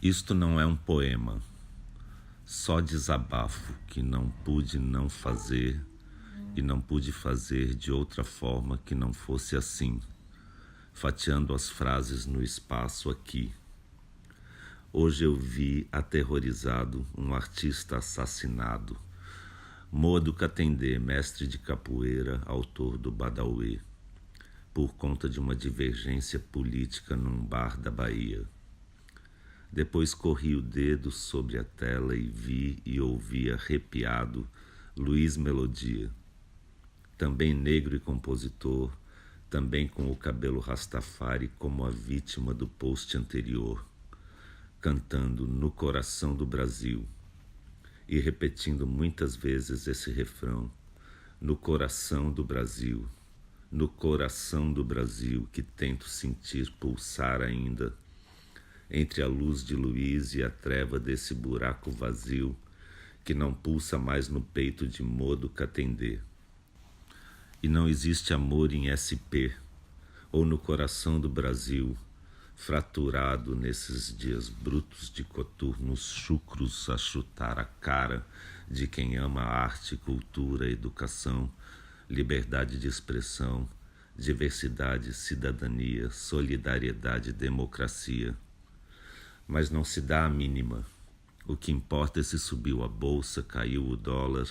Isto não é um poema, só desabafo que não pude não fazer e não pude fazer de outra forma que não fosse assim, fatiando as frases no espaço aqui. Hoje eu vi aterrorizado um artista assassinado, Modo Katendê, mestre de capoeira, autor do Badauê, por conta de uma divergência política num bar da Bahia. Depois corri o dedo sobre a tela e vi e ouvi arrepiado Luiz Melodia, também negro e compositor, também com o cabelo rastafari como a vítima do post anterior, cantando No Coração do Brasil e repetindo muitas vezes esse refrão, no coração do Brasil, no coração do Brasil que tento sentir pulsar ainda, entre a luz de Luiz e a treva desse buraco vazio que não pulsa mais no peito de Modo Katendê. E não existe amor em SP ou no coração do Brasil, fraturado nesses dias brutos de coturnos chucros a chutar a cara de quem ama arte, cultura, educação, liberdade de expressão, diversidade, cidadania, solidariedade, democracia. Mas não se dá a mínima. O que importa é se subiu a bolsa, caiu o dólar,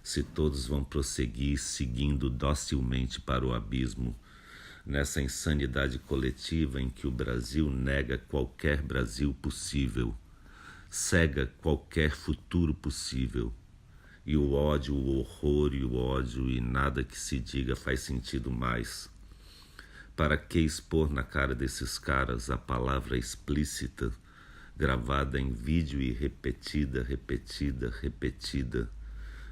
se todos vão prosseguir seguindo docilmente para o abismo, nessa insanidade coletiva em que o Brasil nega qualquer Brasil possível, cega qualquer futuro possível, e o ódio, o horror e o ódio e nada que se diga faz sentido mais. Para que expor na cara desses caras a palavra explícita, gravada em vídeo e repetida,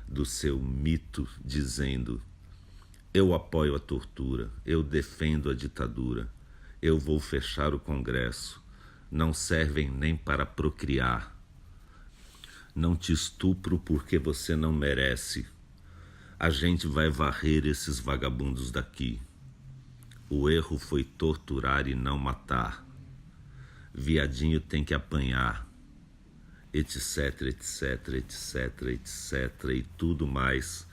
do seu mito dizendo: eu apoio a tortura, eu defendo a ditadura, eu vou fechar o Congresso, não servem nem para procriar. Não te estupro porque você não merece. A gente vai varrer esses vagabundos daqui. O erro foi torturar e não matar. Viadinho tem que apanhar, etc, e tudo mais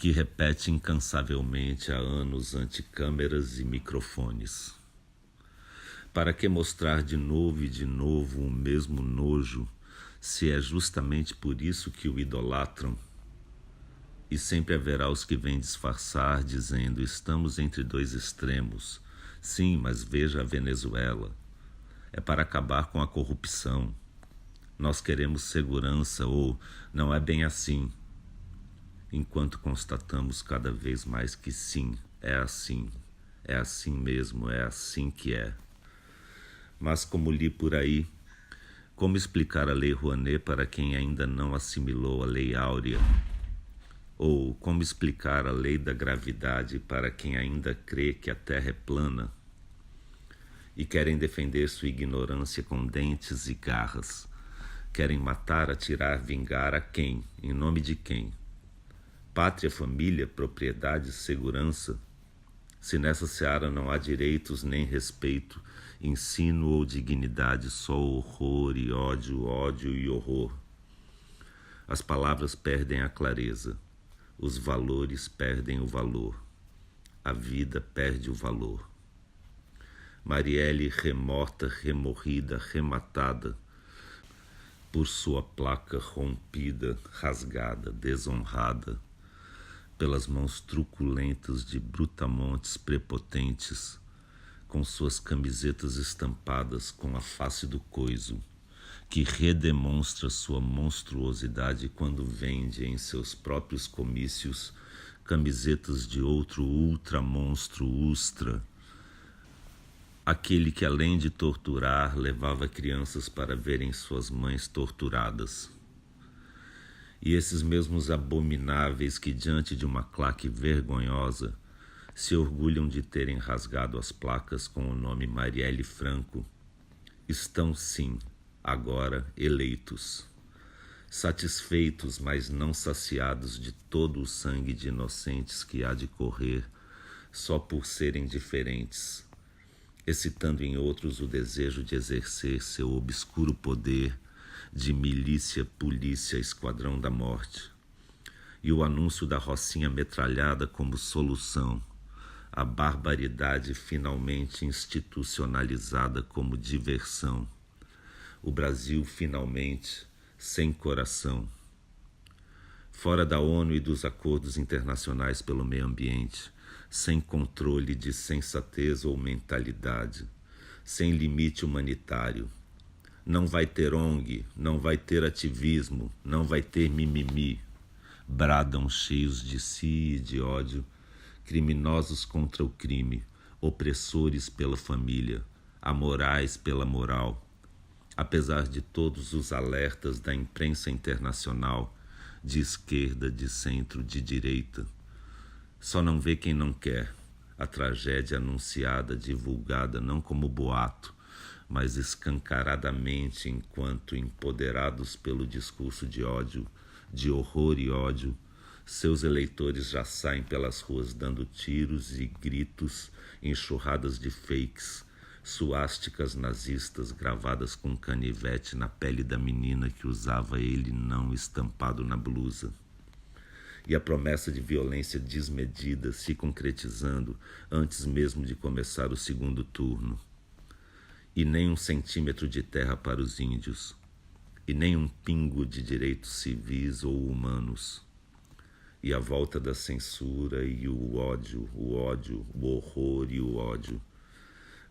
que repete incansavelmente há anos ante câmeras e microfones. Para que mostrar de novo e de novo o mesmo nojo, se é justamente por isso que o idolatram? E sempre haverá os que vêm disfarçar, dizendo: estamos entre dois extremos. Sim, mas veja a Venezuela. É para acabar com a corrupção. Nós queremos segurança, ou não é bem assim. Enquanto constatamos cada vez mais que sim, é assim mesmo, é assim que é. Mas como li por aí, como explicar a Lei Rouanet para quem ainda não assimilou a Lei Áurea? Ou como explicar a Lei da Gravidade para quem ainda crê que a Terra é plana? E querem defender sua ignorância com dentes e garras. Querem matar, atirar, vingar a quem? Em nome de quem? Pátria, família, propriedade, segurança? Se nessa seara não há direitos nem respeito, ensino ou dignidade, só horror e ódio, ódio e horror. As palavras perdem a clareza, os valores perdem o valor, a vida perde o valor. Marielle remorta, remorrida, rematada, por sua placa rompida, rasgada, desonrada, pelas mãos truculentas de brutamontes prepotentes, com suas camisetas estampadas com a face do coiso, que redemonstra sua monstruosidade quando vende em seus próprios comícios camisetas de outro ultramonstro ustra, aquele que, além de torturar, levava crianças para verem suas mães torturadas. E esses mesmos abomináveis que, diante de uma claque vergonhosa, se orgulham de terem rasgado as placas com o nome Marielle Franco, estão, sim, agora eleitos, satisfeitos, mas não saciados de todo o sangue de inocentes que há de correr só por serem diferentes, excitando em outros o desejo de exercer seu obscuro poder de milícia, polícia, esquadrão da morte, e o anúncio da rocinha metralhada como solução, a barbaridade finalmente institucionalizada como diversão, o Brasil finalmente sem coração. Fora da ONU e dos acordos internacionais pelo meio ambiente, sem controle de sensatez ou mentalidade, sem limite humanitário. Não vai ter ONG, não vai ter ativismo, não vai ter mimimi. Bradam cheios de si e de ódio, criminosos contra o crime, opressores pela família, amorais pela moral. Apesar de todos os alertas da imprensa internacional, de esquerda, de centro, de direita, só não vê quem não quer a tragédia anunciada, divulgada não como boato, mas escancaradamente enquanto empoderados pelo discurso de ódio, de horror e ódio, seus eleitores já saem pelas ruas dando tiros e gritos, enxurradas de fakes, suásticas nazistas gravadas com canivete na pele da menina que usava ele não estampado na blusa. E a promessa de violência desmedida se concretizando antes mesmo de começar o segundo turno. E nem 1 centímetro de terra para os índios, e nem um pingo de direitos civis ou humanos. E a volta da censura e o ódio, o horror e o ódio,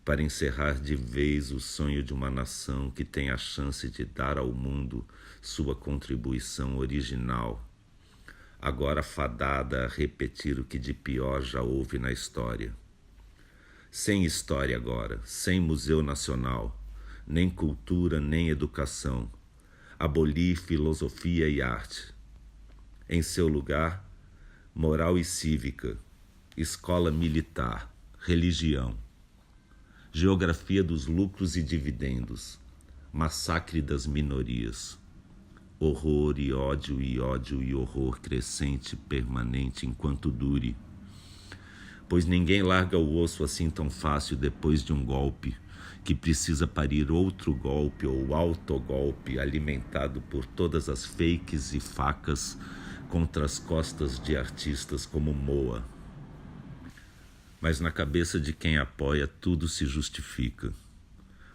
para encerrar de vez o sonho de uma nação que tem a chance de dar ao mundo sua contribuição original, agora fadada a repetir o que de pior já houve na história. Sem história agora, sem Museu Nacional, nem cultura nem educação, abolir filosofia e arte. Em seu lugar, moral e cívica, escola militar, religião, geografia dos lucros e dividendos, massacre das minorias, horror e ódio e horror crescente, permanente enquanto dure. Pois ninguém larga o osso assim tão fácil depois de um golpe, que precisa parir outro golpe ou autogolpe alimentado por todas as fakes e facas contra as costas de artistas como Moa. Mas na cabeça de quem apoia tudo se justifica.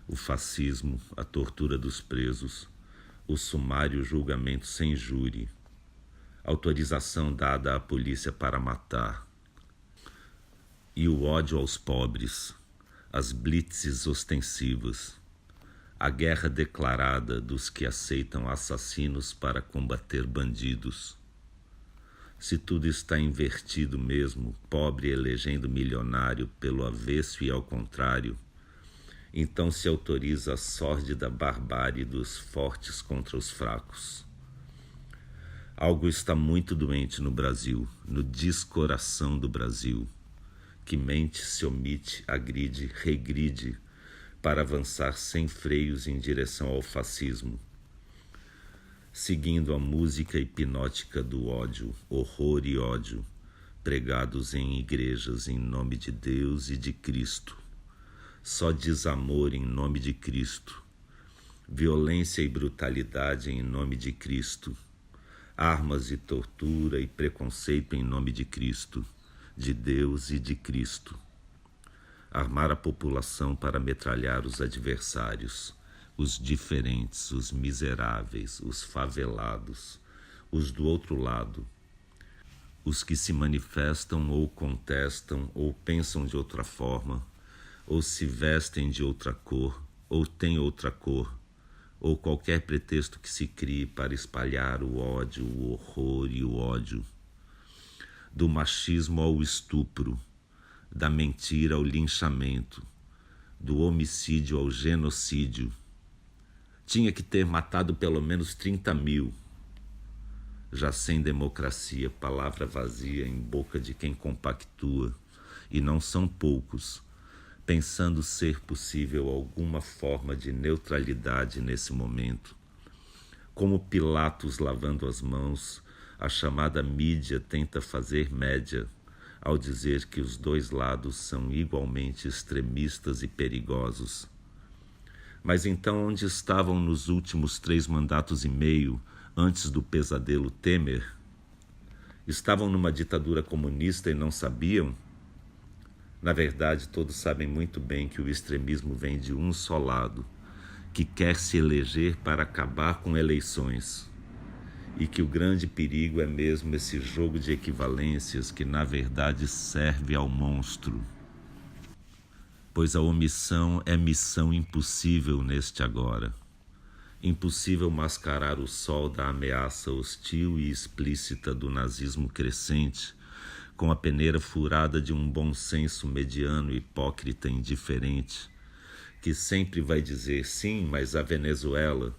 O fascismo, a tortura dos presos, o sumário julgamento sem júri, autorização dada à polícia para matar, e o ódio aos pobres, as blitzes ostensivas, a guerra declarada dos que aceitam assassinos para combater bandidos. Se tudo está invertido mesmo, pobre elegendo milionário pelo avesso e ao contrário, então se autoriza a sórdida barbárie dos fortes contra os fracos. Algo está muito doente no Brasil, no descoração do Brasil, que mente, se omite, agride, regride, para avançar sem freios em direção ao fascismo, seguindo a música hipnótica do ódio, horror e ódio, pregados em igrejas em nome de Deus e de Cristo. Só desamor em nome de Cristo, violência e brutalidade em nome de Cristo, armas e tortura e preconceito em nome de Cristo, de Deus e de Cristo. Armar a população para metralhar os adversários, os diferentes, os miseráveis, os favelados, os do outro lado, os que se manifestam ou contestam ou pensam de outra forma, ou se vestem de outra cor, ou têm outra cor, ou qualquer pretexto que se crie para espalhar o ódio, o horror e o ódio. Do machismo ao estupro, da mentira ao linchamento, do homicídio ao genocídio. Tinha que ter matado pelo menos 30 mil. Já sem democracia, palavra vazia em boca de quem compactua, e não são poucos, pensando ser possível alguma forma de neutralidade nesse momento. Como Pilatos lavando as mãos, a chamada mídia tenta fazer média, ao dizer que os dois lados são igualmente extremistas e perigosos. Mas então onde estavam nos últimos 3 mandatos e meio, antes do pesadelo Temer? Estavam numa ditadura comunista e não sabiam? Na verdade, todos sabem muito bem que o extremismo vem de um só lado, que quer se eleger para acabar com eleições. E que o grande perigo é mesmo esse jogo de equivalências que, na verdade, serve ao monstro. Pois a omissão é missão impossível neste agora. Impossível mascarar o sol da ameaça hostil e explícita do nazismo crescente com a peneira furada de um bom senso mediano, hipócrita e indiferente, que sempre vai dizer sim, mas a Venezuela,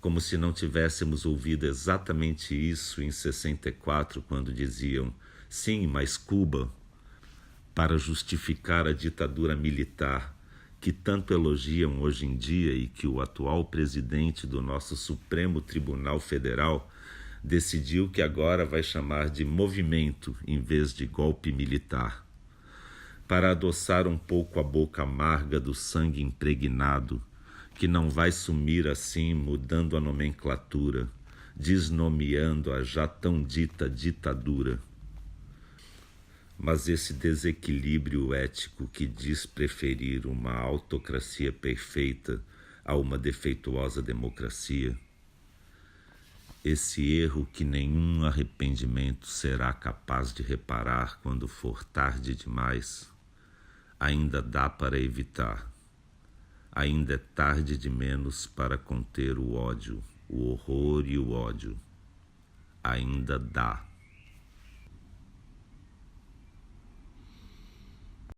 como se não tivéssemos ouvido exatamente isso em 64, quando diziam sim, mas Cuba, para justificar a ditadura militar que tanto elogiam hoje em dia e que o atual presidente do nosso Supremo Tribunal Federal decidiu que agora vai chamar de movimento em vez de golpe militar, para adoçar um pouco a boca amarga do sangue impregnado, que não vai sumir assim mudando a nomenclatura, desnomeando a já tão dita ditadura. Mas esse desequilíbrio ético que diz preferir uma autocracia perfeita a uma defeituosa democracia, esse erro que nenhum arrependimento será capaz de reparar quando for tarde demais, ainda dá para evitar. Ainda é tarde de menos para conter o ódio, o horror e o ódio. Ainda dá.